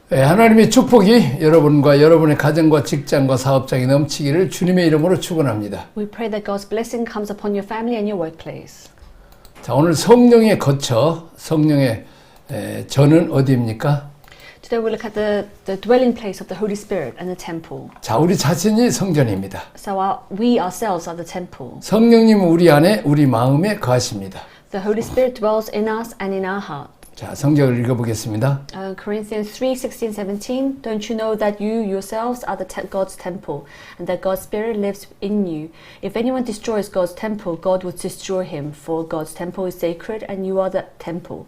하나님의 축복이 여러분과 여러분의 가정과 직장과 사업장에 넘치기를 주님의 이름으로 축원합니다. We pray that God's blessing comes upon your family and your workplace. 자, 오늘 성령의 거처, 성령의 전은 어디입니까? Today we look at the dwelling place of the Holy Spirit and the temple. 자, 우리 자신이 성전입니다. So we ourselves are the temple. 성령님은 우리 안에, 우리 마음에 거하십니다. The Holy Spirit dwells in us and in our heart. 자, 성경을 읽어보겠습니다. Corinthians 3:16, 17. Don't you know that you yourselves are God's temple, and that God's Spirit lives in you? If anyone destroys God's temple, God will destroy him. For God's temple is sacred, and you are the temple.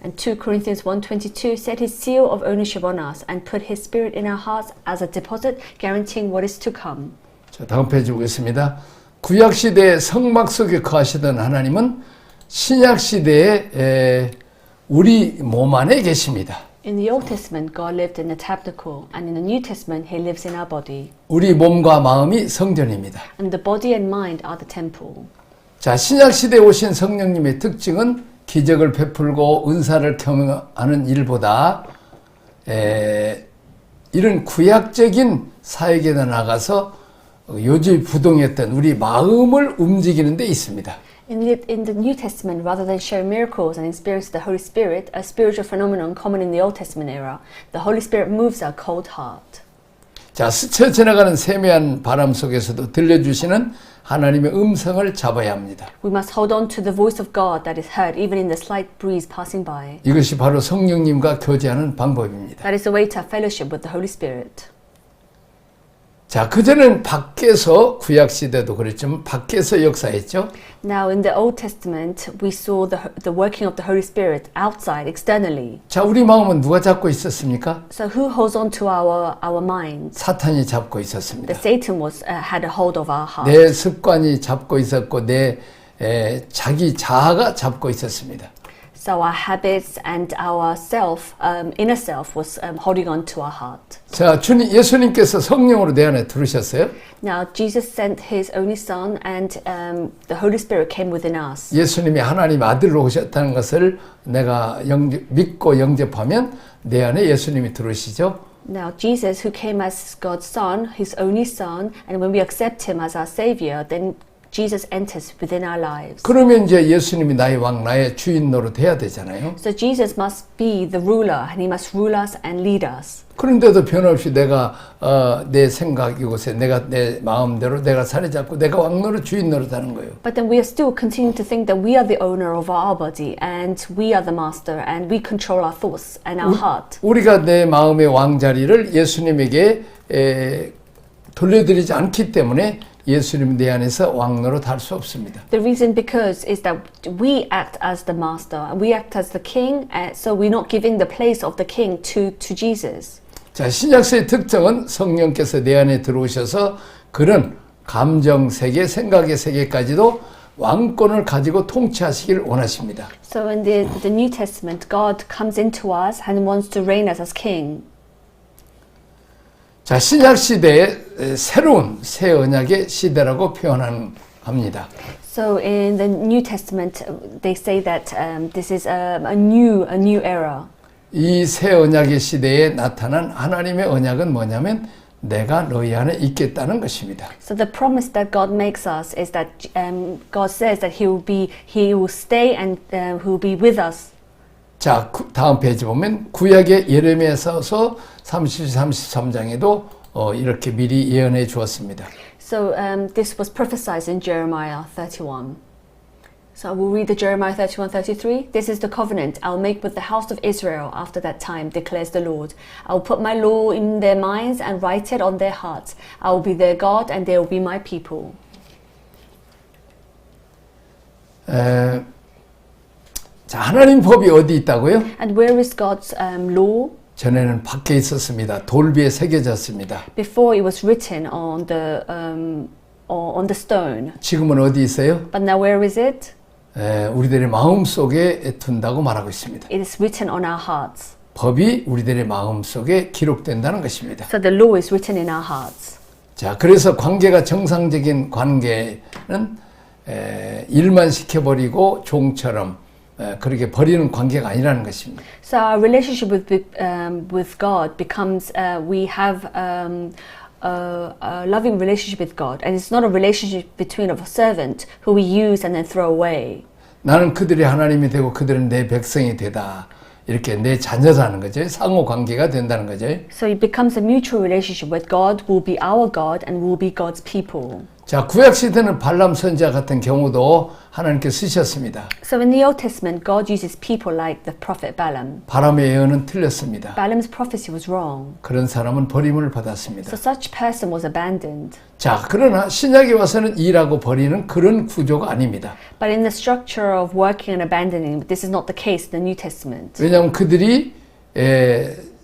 And 2 Corinthians 1:22 set His seal of ownership on us, and put His Spirit in our hearts as a deposit, guaranteeing what is to come. 자, 다음 페이지 보겠습니다. 구약 시대의 성막 속에 거하시던 하나님은 신약 시대에 우리 몸 안에 계십니다. In the Old Testament, God lived in the tabernacle, and in the New Testament, He lives in our body. 우리 몸과 마음이 성전입니다. And the body and mind are the temple. 자, 신약 시대에 오신 성령님의 특징은 기적을 베풀고 은사를 경험하는 일보다 이런 구약적인 사역에 나가서 요지부동했던 우리 마음을 움직이는 데 있습니다. In the New Testament, rather than show miracles and experience the Holy Spirit, a spiritual phenomenon common in the Old Testament era, the Holy Spirit moves our cold heart. 자, 스쳐 지나가는 세미한 바람 속에서도 들려주시는 하나님의 음성을 잡아야 합니다. We must hold on to the voice of God that is heard even in the slight breeze passing by. 이것이 바로 성령님과 교제하는 방법입니다. That is the way to have fellowship with the Holy Spirit. 자, 그전에는 밖에서 구약 시대도 그랬지만 밖에서 역사했죠. Now in the Old Testament, we saw the working of the Holy Spirit outside, externally. 자, 우리 마음은 누가 잡고 있었습니까? So who holds on to our minds? 사탄이 잡고 있었습니다. The Satan had a hold of our heart. 내 습관이 잡고 있었고 내 자기 자아가 잡고 있었습니다. So our habits and our self, inner self, was holding on to our heart. 자, 예수님께서 성령으로 내 안에 들으셨어요? Now Jesus sent His only Son, and the Holy Spirit came within us. 예수님이 하나님 아들로 오셨다는 것을 내가 믿고 영접하면 내 안에 예수님이 들으시죠? Now Jesus, who came as God's Son, His only Son, and when we accept Him as our Savior, then Jesus enters within our lives. 그러면 이제 예수님이 나의 왕, 나의 주인 노릇해야 되잖아요. So Jesus must be the ruler, and He must rule us and lead us. 그런데도 변함없이 내가 내 생각 이곳에 내가 내 마음대로 내가 자리 잡고 내가 왕 노릇, 주인 노릇 하는 거예요. But then we are still continuing to think that we are the owner of our body, and we are the master, and we control our thoughts and our heart. 우리가 내 마음의 왕자리를 예수님에게 돌려드리지 않기 때문에 예수님 내 안에서 왕 노릇 할 수 없습니다. The reason because is that we act as the master, and we act as the king, so we're not giving the place of the king to Jesus. 자, 신약서의 특징은 성령께서 내 안에 들어오셔서 그런 감정 세계, 생각의 세계까지도 왕권을 가지고 통치하시길 원하십니다. So in the New Testament, God comes into us and wants to reign as king. 자, 신약 시대의 새로운 새 언약의 시대라고 표현합니다. So in the New Testament, they say that this is a new era. 이 새 언약의 시대에 나타난 하나님의 언약은 뭐냐면 내가 너희 안에 있겠다는 것입니다. So the promise that God makes us is that God says that He will stay and He will be with us. 자, 다음 페이지 보면 구약의 예레미야서 33장에도 이렇게 미리 예언해 주었습니다. So this was prophesied in Jeremiah 31. So I will read the Jeremiah 31:33. This is the covenant I'll make with the house of Israel after that time, declares the Lord. I will put my law in their minds and write it on their hearts. I will be their God and they will be my people. 자, 하나님 법이 어디 있다고요? And where is God's law? 전에는 밖에 있었습니다. 돌비에 새겨졌습니다. Before it was written on the stone. 지금은 어디 있어요? But now where is it? 우리들의 마음 속에 둔다고 말하고 있습니다. It is written on our hearts. 법이 우리들의 마음 속에 기록된다는 것입니다. So the law is written in our hearts. 자, 그래서 관계가 정상적인 관계는 일만 시켜버리고 종처럼 그렇게 버리는 관계가 아니라는 것입니다. So our relationship with God becomes we have a loving relationship with God, and it's not a relationship between a servant who we use and then throw away. 나는 그들이 하나님이 되고 그들은 내 백성이 되다. 이렇게 내 자녀라는 거죠. 상호 관계가 된다는 거죠. So it becomes a mutual relationship where God will be our God and we'll be God's people. 자, 구약 시대는 발람 선지자 같은 경우도 하나님께서 쓰셨습니다. So in the Old Testament, God uses people like the prophet Balaam. 바람의 예언은 틀렸습니다. Balaam's prophecy was wrong. 그런 사람은 버림을 받았습니다. So such person was abandoned. 자, 그러나 신약에 와서는 일하고 버리는 그런 구조가 아닙니다. But in the structure of working and abandoning, this is not the case in the New Testament. 왜냐하면 그들이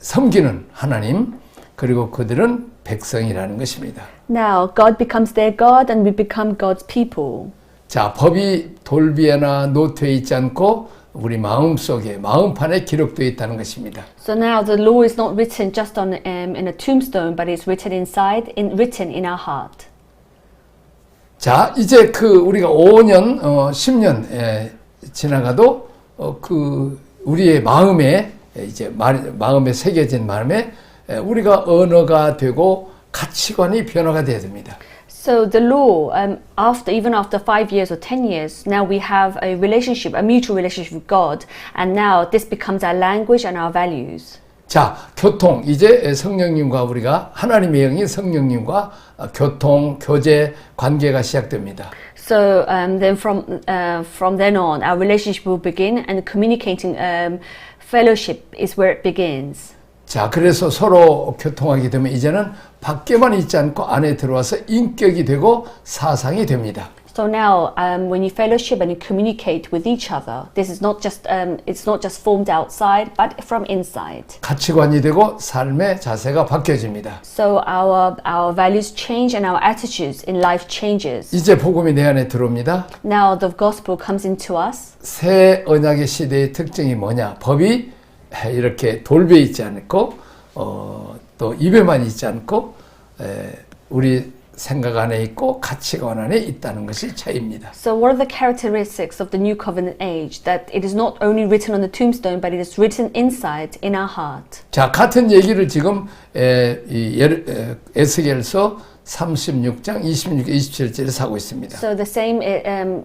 섬기는 하나님, 그리고 그들은 백성이라는 것입니다. Now, God becomes their God and we become God's people. 자, 법이 돌비에나 노트에 있지 않고 우리 마음속에, 마음판에 기록되어 있다는 것입니다. So now the law is not written just on in a tombstone, but it's written inside, written in our heart. 자, 이제 우리가 5년, 10년 지나가도 우리의 마음에 이제 마음에 새겨진 마음에 우리가 언어가 되고 가치관이 변화가 돼야 됩니다. So the law, even after 5 years or 10 years, now we have a relationship, a mutual relationship with God, and now this becomes our language and our values. 자, 교통. 이제 성령님과 우리가 하나님의 영이 성령님과 교통, 교제, 관계가 시작됩니다. So then from then on, our relationship will begin, and communicating fellowship is where it begins. 자, 그래서 서로 교통하게 되면 이제는 밖에만 있지 않고 안에 들어와서 인격이 되고 사상이 됩니다. So now, when you fellowship and you communicate with each other, this is not just it's not just formed outside, but from inside. 가치관이 되고 삶의 자세가 바뀌어집니다. So our values change and our attitudes in life changes. 이제 복음이 내 안에 들어옵니다. Now the gospel comes into us. 새 언약의 시대의 특징이 뭐냐? 법이 이렇게 돌베 있지 않고 또 입에만 있지 않고 우리 생각 안에 있고 가치관 안에 있다는 것이 차이입니다. So what are the characteristics of the new covenant age? That it is not only written on the tombstone, but it is written inside in our heart. 자, 같은 얘기를 지금 에스겔서 36장 26, 27절에서 하고 있습니다. So the same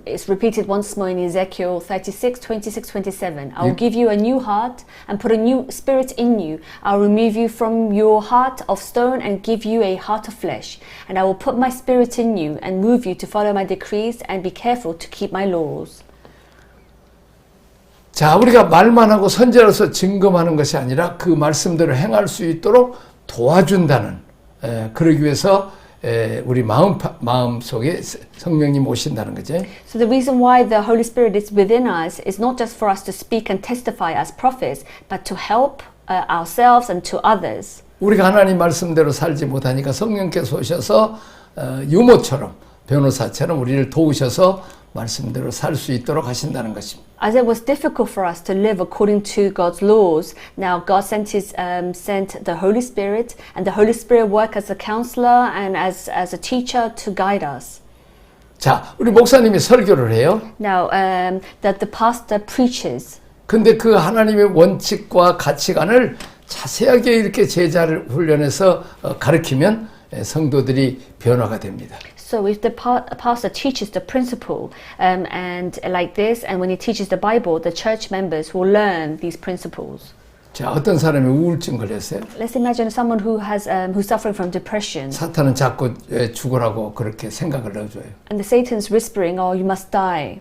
is repeated once more in Ezekiel 36, 26, 27. I will give you a new heart and put a new spirit in you. I will remove you from your heart of stone and give you a heart of flesh. And I will put my spirit in you and move you to follow my decrees and be careful to keep my laws. 자, 우리가 말만 하고 선제로서 증거하는 것이 아니라 그 말씀대로 행할 수 있도록 도와준다는 그러기 위해서 우리 마음 속에 성령님 오신다는 거죠. So the reason why the Holy Spirit is within us is not just for us to speak and testify as prophets, but to help ourselves and to others. 우리가 하나님 말씀대로 살지 못하니까 성령께서 오셔서 유모처럼 변호사처럼 우리를 도우셔서 말씀대로 살 수 있도록 하신다는 것입니다. As it was difficult for us to live according to God's laws, now God sent the Holy Spirit, and the Holy Spirit worked as a counselor and as a teacher to guide us. 자, 우리 목사님이 설교를 해요. Now, that the pastor preaches. 근데 그 하나님의 원칙과 가치관을 자세하게 이렇게 제자를 훈련해서 가르치면 성도들이 변화가 됩니다. So if the pastor teaches the principle and like this, and when he teaches the Bible, the church members will learn these principles. 자, 어떤 사람이 우울증 걸렸어요. Let's imagine someone who's suffering from depression. 사탄은 자꾸 죽으라고 그렇게 생각을 넣어줘요. And the Satan's whispering, "Oh, you must die."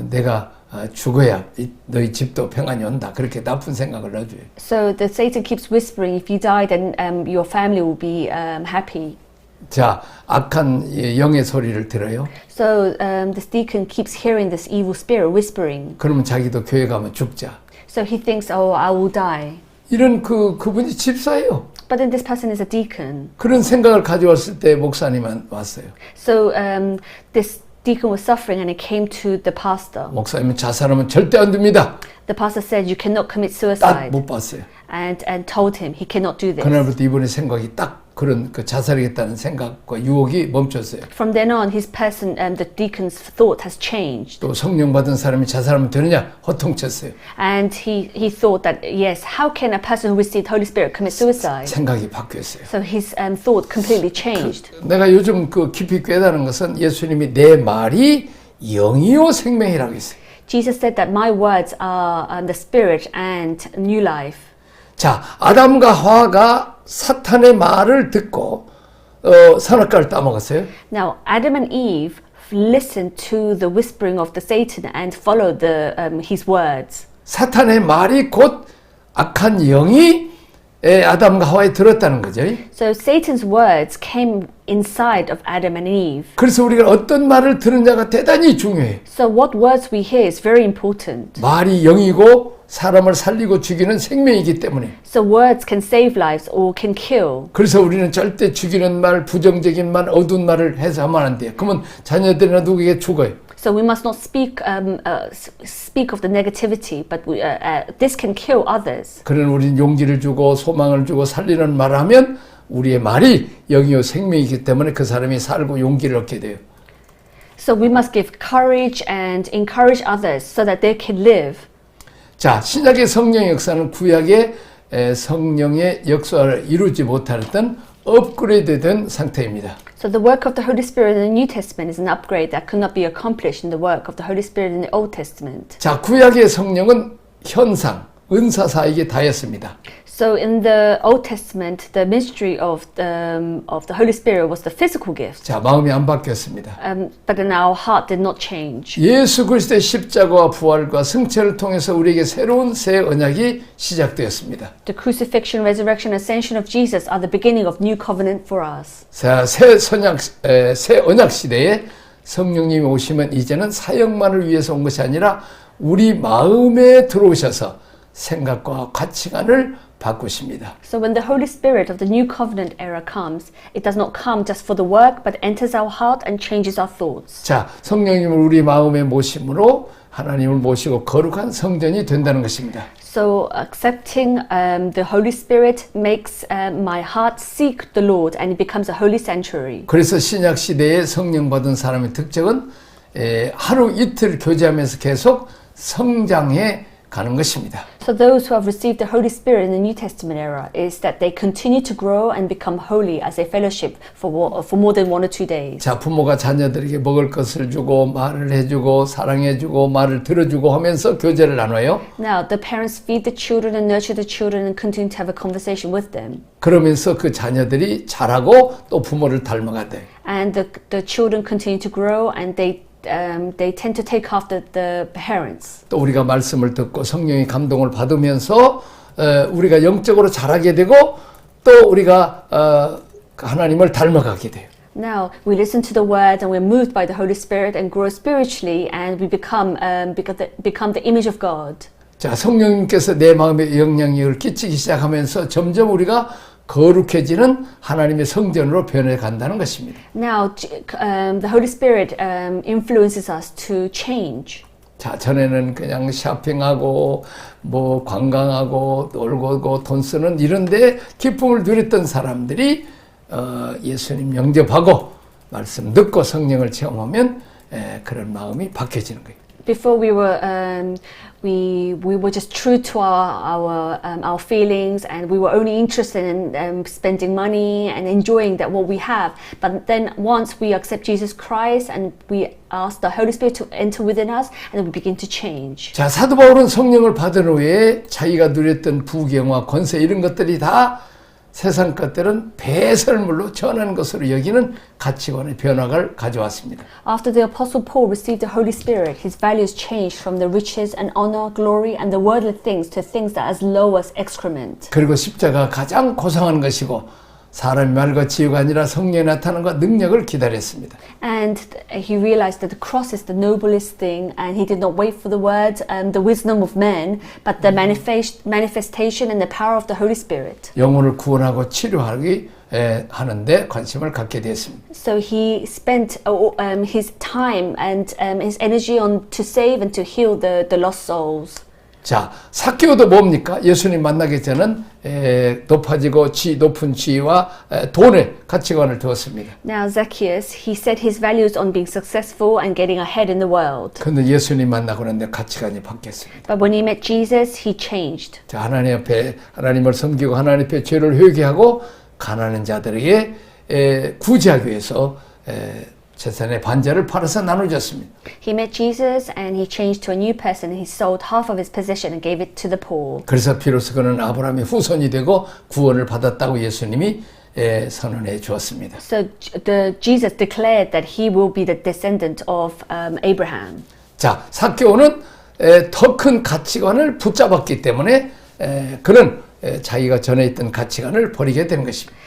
내가 죽어야 너희 집도 평안이 온다. 그렇게 나쁜 생각을 넣어줘요. So the Satan keeps whispering, "If you die, then your family will be happy." 자, 악한 영의 소리를 들어요. So this deacon keeps hearing this evil spirit whispering. 그러면 자기도 교회 가면 죽자. So he thinks, "Oh, I will die." 이런 그분이 집사예요. But then this person is a deacon. 그런 생각을 가져왔을 때 목사님은 왔어요. So this deacon was suffering and it came to the pastor. 목사님은 자살하면 절대 안 됩니다. The pastor said, "You cannot commit 딱 suicide." 못 봤어요. And told him he cannot do this. 그날부터 이분의 생각이 딱 그런 그 자살하겠다는 생각과 유혹이 멈췄어요. From then on, his person, the deacon's thought has changed. 또 성령 받은 사람이 자살하면 되느냐 허통쳤어요. And he thought that, yes, how can a person who received the Holy Spirit commit suicide? 생각이 바뀌었어요. So his thought completely changed. 내가 요즘 그 깊이 깨달은 것은 예수님이 내 말이 영이요 생명이라고 했어요. Jesus said that my words are the spirit and new life. 자, 아담과 하와가 사탄의 말을 듣고 선악과를 따먹었어요. Now, Adam and Eve listened to the whispering of the Satan and followed his words. 사탄의 말이 곧 악한 영이 아담과 하와에 들었다는 거죠. So Satan's words came inside of Adam and Eve. 그래서 우리가 어떤 말을 들느냐가 대단히 중요해요. So what words we hear is very important. 말이 영이고 사람을 살리고 죽이는 생명이기 때문에. So words can save lives or can kill. 그래서 우리는 절대 죽이는 말, 부정적인 말, 어두운 말을 해서 하면 안 돼요. 그러면 자녀들이나 누구에게 죽어요. So we must not speak of the negativity, but this can kill others. 그런 우리는 용기를 주고 소망을 주고 살리는 말을 하면 우리의 말이 영이요 생명이기 때문에 그 사람이 살고 용기를 얻게 돼요. So we must give courage and encourage others so that they can live. 자, 신약의 성령의 역사는 구약의 성령의 역사를 이루지 못하던 업그레이드된 상태입니다. So the work of the Holy Spirit in the New Testament is an upgrade that could not be accomplished in the work of the Holy Spirit in the Old Testament. 자, 구약의 성령은 현상, 은사사에게 다였습니다. So in the Old Testament, the ministry of the Holy Spirit was the physical gift. 자, 마음이 안 바뀌었습니다. But then our heart did not change. 예수 그리스도의 십자가와 부활과 승천을 통해서 우리에게 새로운 새 언약이 시작되었습니다. The crucifixion, resurrection, ascension of Jesus are the beginning of new covenant for us. 자, 새 언약 시대에 성령님이 오시면 이제는 사역만을 위해서 온 것이 아니라 우리 마음에 들어오셔서 생각과 가치관을 바꾸십니다. So when the Holy Spirit of the new covenant era comes, it does not come just for the work, but enters our heart and changes our thoughts. 자, 성령님을 우리 마음에 모심으로 하나님을 모시고 거룩한 성전이 된다는 것입니다. So accepting the Holy Spirit makes my heart seek the Lord and it becomes a holy sanctuary. 그래서 신약 시대에 성령 받은 사람의 특징은 하루 이틀 교제하면서 계속 성장해 가는 것입니다. So those who have received the Holy Spirit in the New Testament era is that they continue to grow and become holy as a fellowship for more than 1 or 2 days. 자, 부모가 자녀들에게 먹을 것을 주고 말을 해주고 사랑해주고 말을 들어주고 하면서 교제를 나눠요. Now the parents feed the children and nurture the children and continue to have a conversation with them. 그러면서 그 자녀들이 자라고 또 부모를 닮아가대. And the children continue to grow and they tend to take after the parents. 또 우리가 말씀을 듣고 성령의 감동을 받으면서 우리가 영적으로 자라게 되고 또 우리가 하나님을 닮아가게 돼요. Now we listen to the word and we're moved by the Holy Spirit and grow spiritually and we become the image of God. 자, 성령님께서 내 마음에 영향력을 끼치기 시작하면서 점점 우리가 거룩해지는 하나님의 성전으로 변해 간다는 것입니다. Now the Holy Spirit influences us to change. 자, 전에는 그냥 쇼핑하고 뭐 관광하고 놀고 돈 쓰는 이런데 기쁨을 누렸던 사람들이 예수님 영접하고 말씀 듣고 성령을 체험하면 그런 마음이 바뀌어지는 거예요. Before we were just true to our feelings, and we were only interested in spending money and enjoying that what we have. But then once we accept Jesus Christ and we ask the Holy Spirit to enter within us, and then we begin to change. 자, 사도 바울은 성령을 받은 후에 자기가 누렸던 부경화, 권세 이런 것들이 다 세상 것들은 배설물로 전하는 것으로 여기는 가치관의 변화를 가져왔습니다. After the Apostle Paul received the Holy Spirit, his values changed from the riches and honor, glory, and the worldly things to things that are as low as excrement. 그리고 십자가 가장 고상한 것이고 사람이 말과 지혜가 아니라 성령이 나타나는 것 능력을 기다렸습니다. And he realized that the cross is the noblest thing, and he did not wait for the words and the wisdom of men, but the manifestation and the power of the Holy Spirit. 영혼을 구원하고 치료하기 하는데 관심을 갖게 되었습니다. So he spent his time and his energy on to save and to heal the lost souls. 자, 삭개오도 뭡니까? 예수님 만나기 전은 높아지고 높은 지위와 돈의 가치관을 두었습니다. Now Zacchaeus, he set his values on being successful and getting ahead in the world. 그런데 예수님 만나고 난데 가치관이 바뀌었습니다. But when he met Jesus, he changed. 자, 하나님 앞에 하나님을 섬기고 하나님 앞에 죄를 회개하고 가난한 자들에게 구제하기 위해서 재산의 반절을 팔아서 나눠줬습니다. He met Jesus and he changed to a new person. He sold half of his possession and gave it to the poor. 그래서 비로소 그는 아브라함의 후손이 되고 구원을 받았다고 예수님이 선언해 주었습니다. So Jesus declared that he will be the descendant of Abraham. 자, 삭개오는 더 큰 가치관을 붙잡았기 때문에 그는 자기가 전에 있던 가치관을 버리게 된 것입니다.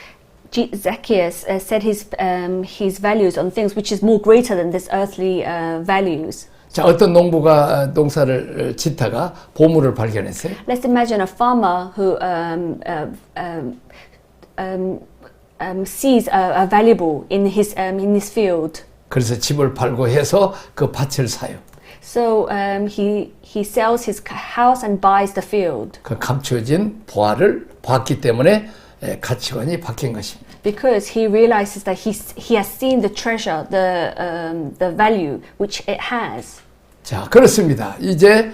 Zacchaeus set his values on things which is more greater than this earthly values. 자, 어떤 농부가 농사를 짓다가 보물을 발견했어요. Let's imagine a farmer who sees a valuable in his field. 그래서 집을 팔고 해서 그 밭을 사요. So he sells his house and buys the field. 그 감추어진 보화를 봤기 때문에 가치관이 바뀐 것입니다. Because he realizes that he has seen the treasure, the value which it has. 자, 그렇습니다. 이제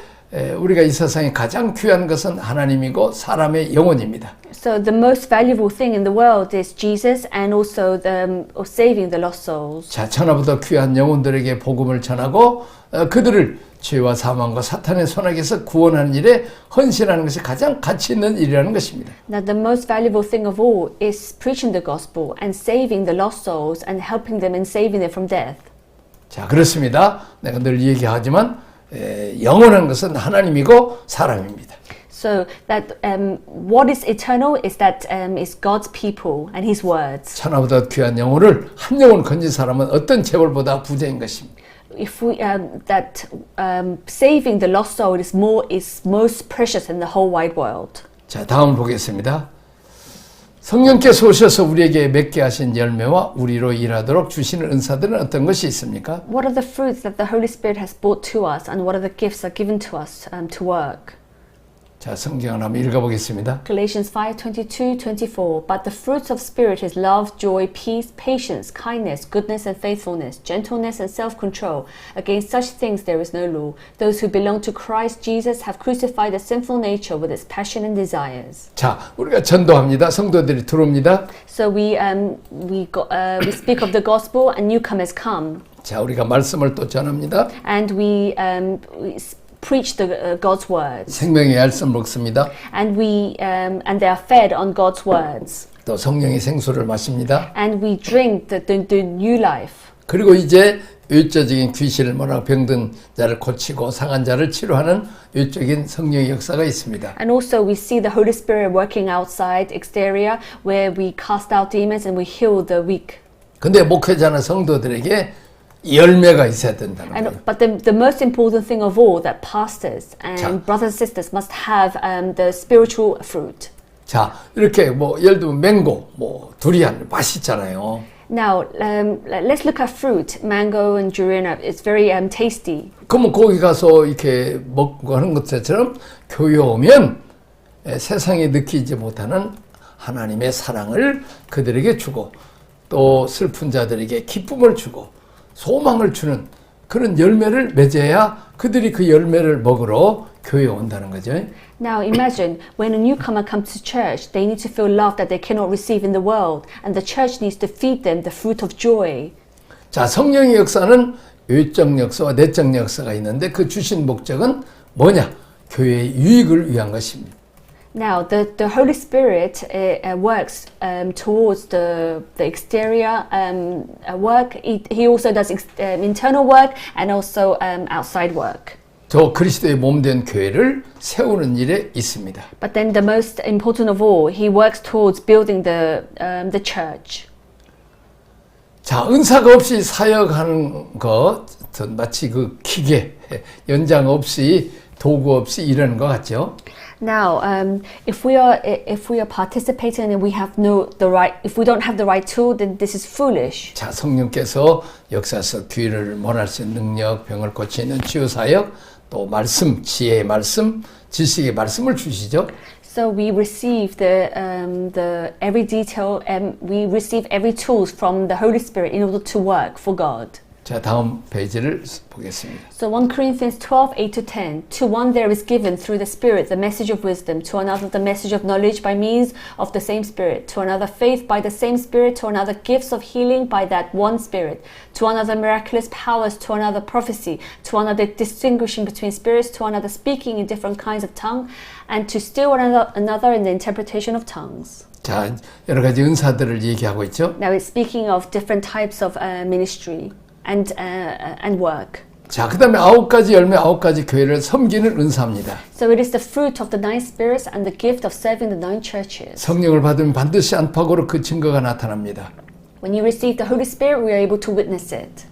우리가 이 세상에 가장 귀한 것은 하나님이고 사람의 영혼입니다. So the most valuable thing in the world is Jesus and also saving the lost souls. 자, 천하보다 귀한 영혼들에게 복음을 전하고 그들을 죄와 사망과 사탄의 손에게서 구원하는 일에 헌신하는 것이 가장 가치 있는 일이라는 것입니다. Now the most valuable thing of all is preaching the gospel and saving the lost souls and helping them and saving them from death. 자, 그렇습니다. 내가 늘 얘기하지만 영원한 것은 하나님이고 사람입니다. So that what is eternal is that is God's people and His words. 천하보다 귀한 영혼을 한 영혼 건진 사람은 어떤 재벌보다 부자인 것입니다. If we saving the lost soul is most precious in the whole wide world. 자, 다음 보겠습니다. 성령께서 오셔서 우리에게 맺게 하신 열매와 우리로 일하도록 주시는 은사들은 어떤 것이 있습니까? What are the fruits that the Holy Spirit has brought to us, and what are the gifts that are given to us to work? 자, 성경을 한번 읽어보겠습니다. Galatians 5:22-24. But the fruits of Spirit is love, joy, peace, patience, kindness, goodness and faithfulness, gentleness and self-control. Against such things there is no law. Those who belong to Christ Jesus have crucified the sinful nature with its passion and desires. 자, 우리가 전도합니다. 성도들이 들어옵니다. So we speak of the gospel and newcomers come. 자, 우리가 말씀을 또 전합니다. And we preach God's words. 생명의 말씀 먹습니다. And they are fed on God's words. 또 성령의 생수를 마십니다. And we drink the new life. 그리고 이제 외적인 귀신을 몰아 병든 자를 고치고 상한 자를 치료하는 외적인 성령의 역사가 있습니다. And also we see the Holy Spirit working outside, exterior, where we cast out demons and we heal the weak. 근데 목회자나 성도들에게 열매가 있어야 된다는 거예요. But the most important thing of all, that pastors and brothers and sisters must have the spiritual fruit. 자, 이렇게 뭐 예를 들면 맹고, 뭐 두리안 맛있잖아요. Now, let's look at fruit. Mango and durian, it's very tasty. 그러면 거기 가서 이렇게 먹고 하는 것처럼 교회 오면 세상에 느끼지 못하는 하나님의 사랑을 그들에게 주고 또 슬픈 자들에게 기쁨을 주고 소망을 주는 그런 열매를 맺어야 그들이 그 열매를 먹으러 교회에 온다는 거죠. Now imagine when a newcomer comes to church, they need to feel love that they cannot receive in the world, and the church needs to feed them the fruit of joy. 자, 성령의 역사는 외적 역사와 내적 역사가 있는데 그 주신 목적은 뭐냐? 교회의 유익을 위한 것입니다. Now the Holy Spirit works towards the exterior work. He also does internal work and also outside work. 저 그리스도의 몸된 교회를 세우는 일에 있습니다. But then the most important of all, he works towards building the church. 자, 은사가 없이 사역하는 것 마치 그 기계 연장 없이 도구 없이 일하는 것 같죠? Now, if we are participating and if we don't have the right tool, then this is foolish. 자, 성령께서 역사에서 귀를 몰할 수 있는 능력, 병을 고치는 치유 사역, 또 말씀, 지혜의 말씀, 지식의 말씀을 주시죠. So we receive the every detail, and we receive every tools from the Holy Spirit in order to work for God. 자, 다음 페이지를 보겠습니다. So 1 Corinthians 12, 8 to 10. To one there is given through the Spirit the message of wisdom, to another the message of knowledge by means of the same Spirit, to another faith by the same Spirit, to another gifts of healing by that one Spirit, to another miraculous powers, to another prophecy, to another distinguishing between spirits, to another speaking in different kinds of tongue, and to still another in the interpretation of tongues. 자, 여러 가지 은사들을 얘기하고 있죠. Now it's speaking of different types of ministry and work. 자, 그 다음에 9가지 열매 9가지 교회를 섬기는 은사입니다. So it is the fruit of the 9 spirits and the gift of serving the 9 churches. 성령을 받으면 반드시 안팎으로 그 증거가 나타납니다. When you receive the Holy Spirit, we are able to witness it.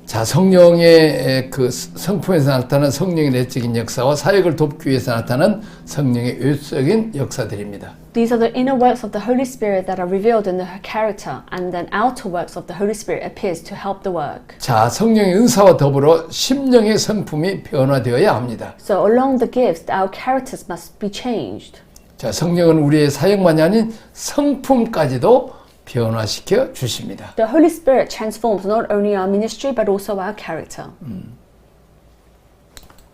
자, 성령의 그 성품에서 나타나는 성령의 내적인 역사와 사역을 돕기 위해서 나타나는 성령의 외적인 역사들입니다. These are the inner works of the Holy Spirit that are revealed in the character, and then outer works of the Holy Spirit appears to help the work. 자, 성령의 은사와 더불어 심령의 성품이 변화되어야 합니다. So along the gifts, our characters must be changed. 자, 성령은 우리의 사역만이 아닌 성품까지도 변화시켜 주십니다. The Holy Spirit transforms not only our ministry but also our character.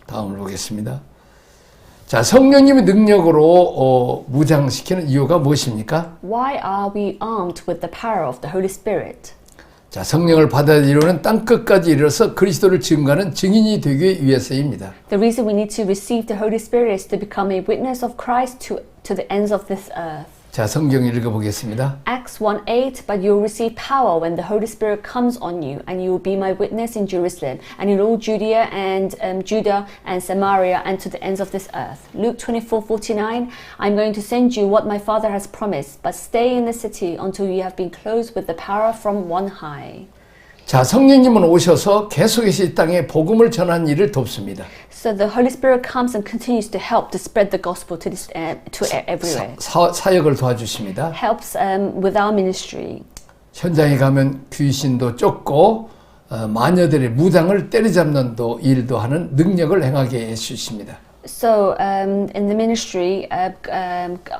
다음을 보겠습니다. 자, 성령님의 능력으로 무장시키는 이유가 무엇입니까? Why are we armed with the power of the Holy Spirit? 자, 성령을 받아들이려는 땅끝까지 이르러서 그리스도를 증거하는 증인이 되기 위해서입니다. The reason we need to receive the Holy Spirit is to become a witness of Christ to the ends of this earth. 자, 성경 읽어보겠습니다. Acts 1:8, but you will receive power when the Holy Spirit comes on you, and you will be my witness in Jerusalem, and in all Judea and Judah and Samaria, and to the ends of this earth. Luke 24:49, I'm going to send you what my Father has promised, but stay in the city until you have been clothed with the power from on high. 자, 성령님은 오셔서 계속해서 이 땅에 복음을 전하는 일을 돕습니다. So the Holy Spirit comes and continues to help to spread the gospel to everywhere. 사역을 도와주십니다. Helps with our ministry. 현장에 가면 귀신도 쫓고 마녀들의 무당을 때리잡는 일도 하는 능력을 행하게 해주십니다. So in the ministry,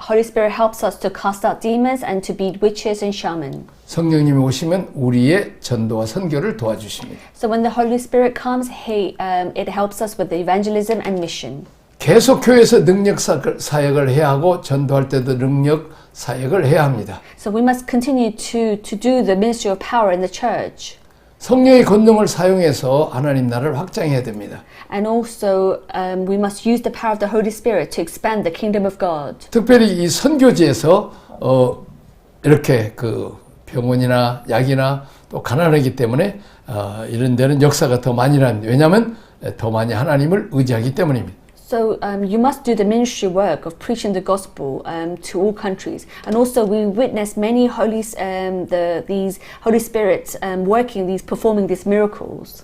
Holy Spirit helps us to cast out demons and to beat witches and shamans. 성령님이 오시면 우리의 전도와 선교를 도와주십니다. So when the Holy Spirit comes, it helps us with the evangelism and mission. 계속 교회에서 능력 사역을 해야 하고 전도할 때도 능력 사역을 해야 합니다. So we must continue to do the ministry of power in the church. 성령의 권능을 사용해서 하나님 나라를 확장해야 됩니다. And also we must use the power of the Holy Spirit to expand the kingdom of God. 특별히 이 선교지에서 이렇게 그 병원이나 약이나 또 가난하기 때문에 이런 데는 역사가 더 많이 일합니다. 왜냐하면 더 많이 하나님을 의지하기 때문입니다. So you must do the ministry work of preaching the gospel to all countries, and also we witness many these Holy Spirits performing these miracles.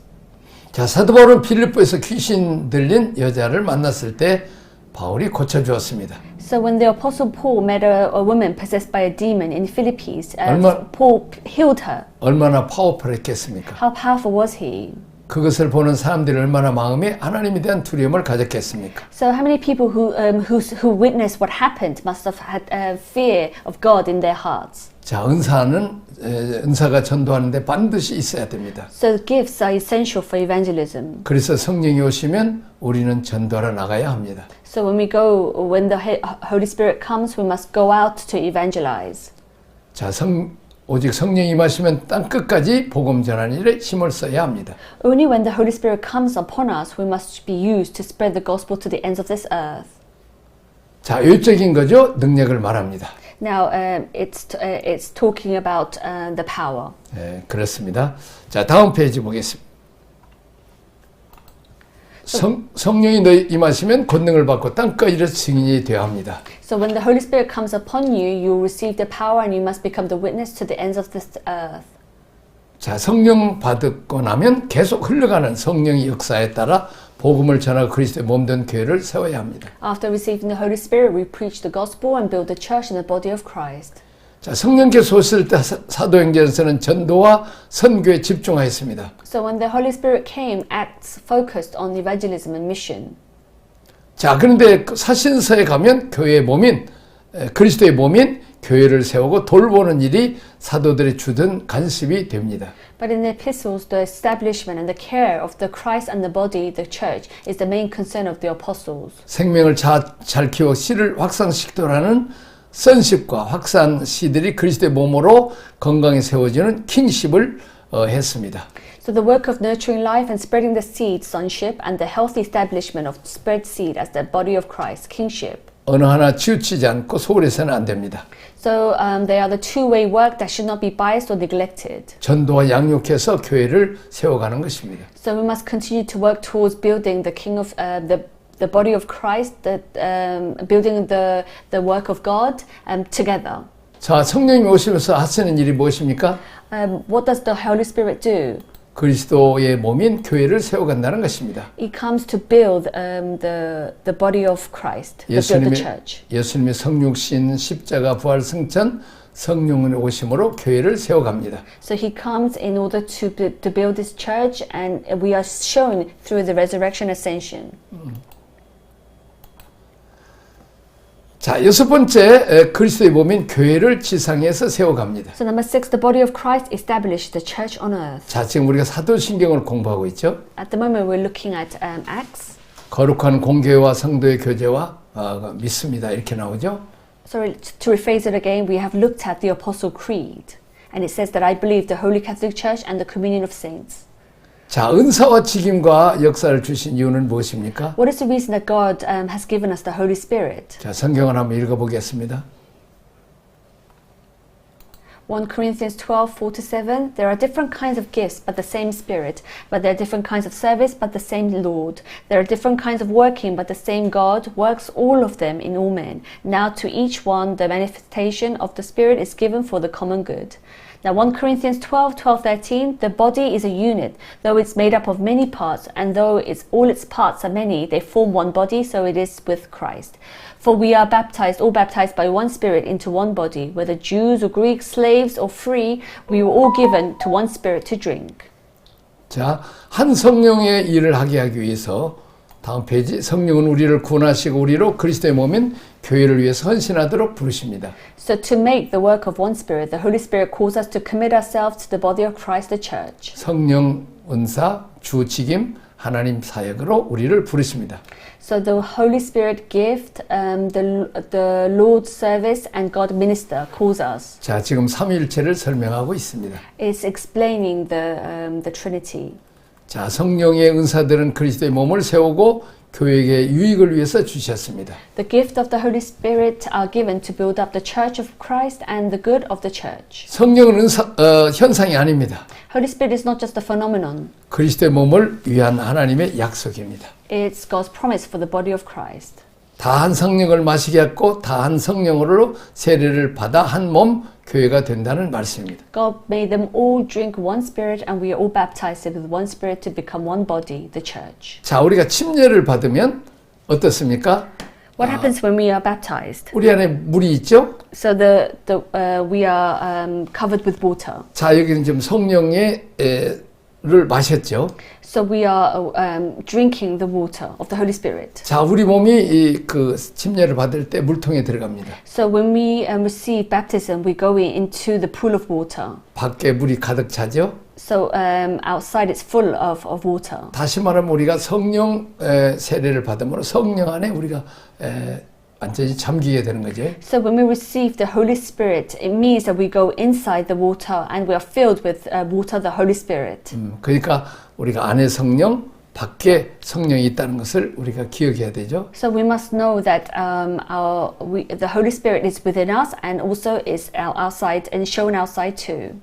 자, 사도 바울은 빌립보에서 귀신 들린 여자를 만났을 때 바울이 고쳐주었습니다. So when the Apostle Paul met a woman possessed by a demon in Philippines, Paul healed her. 얼마나 파워풀했겠습니까? How powerful was he? 그것을 보는 사람들이 얼마나 마음에 하나님에 대한 두려움을 가졌겠습니까? So how many people who witnessed what happened must have had fear of God in their hearts? 자, 은사가 전도하는데 반드시 있어야 됩니다. So gifts are essential for evangelism. 그래서 성령이 오시면 우리는 전도하러 나가야 합니다. So when the Holy Spirit comes, we must go out to evangelize. 자, 오직 성령이 임하시면 땅 끝까지 복음 전하는 일에 힘을 써야 합니다. Only when the Holy Spirit comes upon us, we must be used to spread the gospel to the ends of this earth. 자, 외적인 거죠. 능력을 말합니다. Now it's talking about the power. 네, 그렇습니다. 자, 다음 페이지 보겠습니다. 성령이 너희 임하시면 권능을 받고 땅까지 이르러 증인이 되어야 합니다. So when the Holy Spirit comes upon you, you will receive the power and you must become the witness to the ends of this earth. 자, 성령 받고 나면 계속 흘러가는 성령의 역사에 따라 복음을 전하고 그리스도의 몸된 교회를 세워야 합니다. After receiving the Holy Spirit, we preach the gospel and build the church in the body of Christ. 자, 성령께서 오실 때 사도행전에서는 전도와 선교에 집중하였습니다. So when the Holy Spirit came, Acts focused on evangelism and mission. 자, 그런데 사신서에 가면 교회의 몸인 그리스도의 몸인 교회를 세우고 돌보는 일이 사도들의 주된 관심이 됩니다. But in the epistles, the establishment and the care of the Christ and the body, the church, is the main concern of the apostles. 생명을 잘 키워 씨를 확산시키도라는 선십과 확산 씨들이 그리스도의 몸으로 건강히 세워지는 킹십을 했습니다. So the work of nurturing life and spreading the seed, sonship, and the healthy establishment of spread seed as the body of Christ, kingship. 어느 하나 치우치지 않고 소홀해서는 안 됩니다. So they are the two-way work that should not be biased or neglected. 전도와 양육해서 교회를 세워가는 것입니다. So we must continue to work towards building the king of the body of Christ, building the work of God together. 자, 성령님이 오시면서 하시는 일이 무엇입니까? What does the Holy Spirit do? 그리스도의 몸인 교회를 세워간다는 것입니다. He comes to build the body of Christ, to build the church. 예수님의 성육신, 십자가, 부활, 승천, 성령의 오심으로 교회를 세워갑니다. So he comes in order to build this church, and we are shown through the resurrection ascension. 자, 여섯 번째 그리스도의 몸인 교회를 지상에서 세워갑니다. So number 6, the body of Christ established the church on earth. 자, 지금 우리가 사도신경을 공부하고 있죠. At the moment we're looking at Acts. 거룩한 공교회와 성도의 교제와 믿습니다. 이렇게 나오죠. Sorry, to rephrase it again, we have looked at the Apostle Creed. And it says that I believe the Holy Catholic Church and the communion of saints. 자, 은사와 직임과 역사를 주신 이유는 무엇입니까? What is the reason that God has given us the Holy Spirit? 자, 성경을 한번 읽어보겠습니다. 1 Corinthians 12:4-7. There are different kinds of gifts, but the same Spirit. But there are different kinds of service, but the same Lord. There are different kinds of working, but the same God works all of them in all men. Now to each one the manifestation of the Spirit is given for the common good. Now 1 Corinthians 12:13. The body is a unit, though it's made up of many parts, and though all its parts are many, they form one body, so it is with Christ. For we are all baptized by one Spirit into one body, whether Jews or Greeks, slaves or free, we were all given to one Spirit to drink. 자, 한 성령의 일을 하기 위해서 다음 페이지 성령은 우리를 구원하시고 우리로 그리스도의 몸인 교회를 위해서 헌신하도록 부르십니다. So to make the work of one Spirit, the Holy Spirit calls us to commit ourselves to the body of Christ, the church. 성령 은사, 주 직임, 하나님 사역으로 우리를 부르십니다. So the Holy Spirit gift, the Lord's service, and God minister calls us. 자, 지금 삼위일체를 설명하고 있습니다. It's explaining the Trinity. 자, 성령의 은사들은 그리스도의 몸을 세우고 교회의 유익을 위해서 주셨습니다. The gift of the Holy Spirit are given to build up the church of Christ and the good of the church. 성령은 현상이 아닙니다. Holy Spirit is not just a phenomenon. 그리스도의 몸을 위한 하나님의 약속입니다. It's God's promise for the body of Christ. 다 한 성령을 마시게 했고 다 한 성령으로 세례를 받아 한 몸 교회가 된다는 말씀입니다. God made them all drink one spirit, and we are all baptized with one spirit to become one body, the church. 자, 우리가 침례를 받으면 어떻습니까? What happens when we are baptized? 우리 안에 물이 있죠? So we are covered with water. 자, 여기는 지금 성령을 마셨죠. So we are drinking the water of the Holy Spirit. 자, 우리 몸이 그 침례를 받을 때 물통에 들어갑니다. So when we receive baptism, we go into the pool of water. 밖에 물이 가득 차죠. So outside it's full of water. 다시 말하면 우리가 성령 세례를 받음으로 성령 안에 우리가 완전히 잠기게 되는 거죠. So when we receive the Holy Spirit, it means that we go inside the water and we are filled with water, the Holy Spirit. 그러니까 우리가 안에 성령, 밖에 성령이 있다는 것을 우리가 기억해야 되죠. So we must know that the Holy Spirit is within us and also is outside and shown outside too.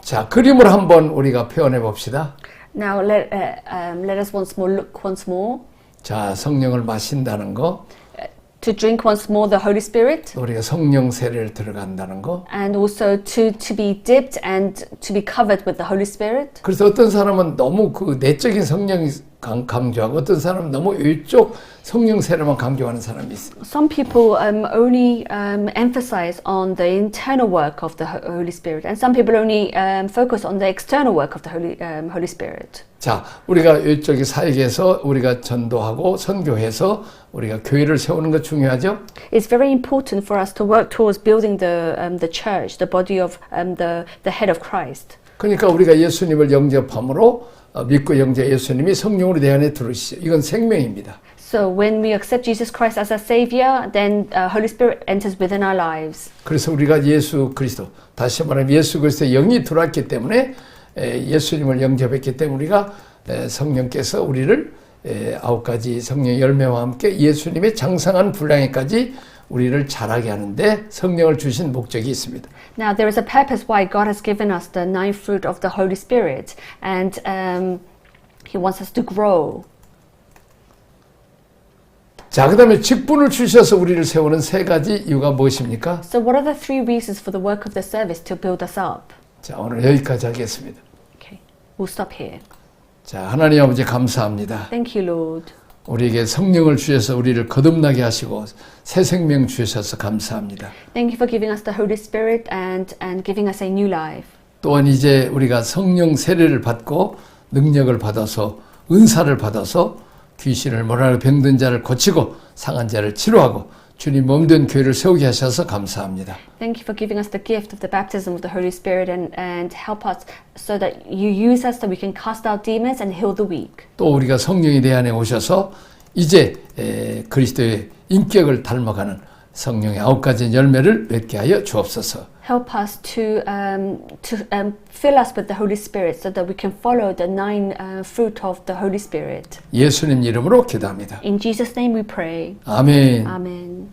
자, 그림을 한번 우리가 표현해 봅시다. Now let us look once more. 자, 성령을 마신다는 거, To drink once more the Holy Spirit, 우리가 성령 세례를 들어간다는 거. and also to be dipped and to be covered with the Holy Spirit. 그래서 어떤 사람은 너무 그 내적인 성령 강조하고 어떤 사람은 너무 이쪽 성령 세례만 강조하는 사람이 있어요. Some people only emphasize on the internal work of the Holy Spirit, and some people only focus on the external work of the Holy Spirit. 자, 우리가 이쪽에 사역에서 우리가 전도하고 선교해서 우리가 교회를 세우는 것 중요하죠? It's very important for us to work towards building the church, the body of the head of Christ. 그러니까 우리가 예수님을 영접함으로 믿고 영접 예수님이 성령으로 내 안에 들으시죠. 이건 생명입니다. So when we accept Jesus Christ as our Savior, then Holy Spirit enters within our lives. 그래서 우리가 예수 그리스도, 다시 말하면 예수 그리스도의 영이 들어왔기 때문에 예수님을 영접했기 때문에 우리가 성령께서 우리를 9가지 성령 열매와 함께 예수님의 장성한 분량에까지 우리를 자라게 하는데 성령을 주신 목적이 있습니다. Now there is a purpose why God has given us the ninth fruit of the Holy Spirit, and He wants us to grow. 자, 그 다음에 직분을 주셔서 우리를 세우는 3가지 이유가 무엇입니까? So what are the 3 reasons for the work of the service to build us up? 자, 오늘 여기까지 하겠습니다. Okay, we'll stop here. 자, 하나님 아버지 감사합니다. Thank you, Lord. 우리에게 성령을 주셔서 우리를 거듭나게 하시고 새 생명 주셔서 감사합니다. Thank you for giving us the Holy Spirit and giving us a new life. 또한 이제 우리가 성령 세례를 받고 능력을 받아서 은사를 받아서 귀신을 몰아내고 병든 자를 고치고 상한 자를 치료하고 주님 몸된 교회를 세우게 하셔서 감사합니다. Thank you for giving us the gift of the baptism of the Holy Spirit and help us so that you use us so we can cast out demons and heal the weak. 또 우리가 성령이 내 안에 오셔서 이제 그리스도의 인격을 닮아가는 성령의 9가지 열매를 맺게 하여 주옵소서. Help us to fill us with the Holy Spirit so that we can follow the 9 fruit of the Holy Spirit. 예수님 이름으로 기도합니다. In Jesus' name we pray. 아멘. Amen.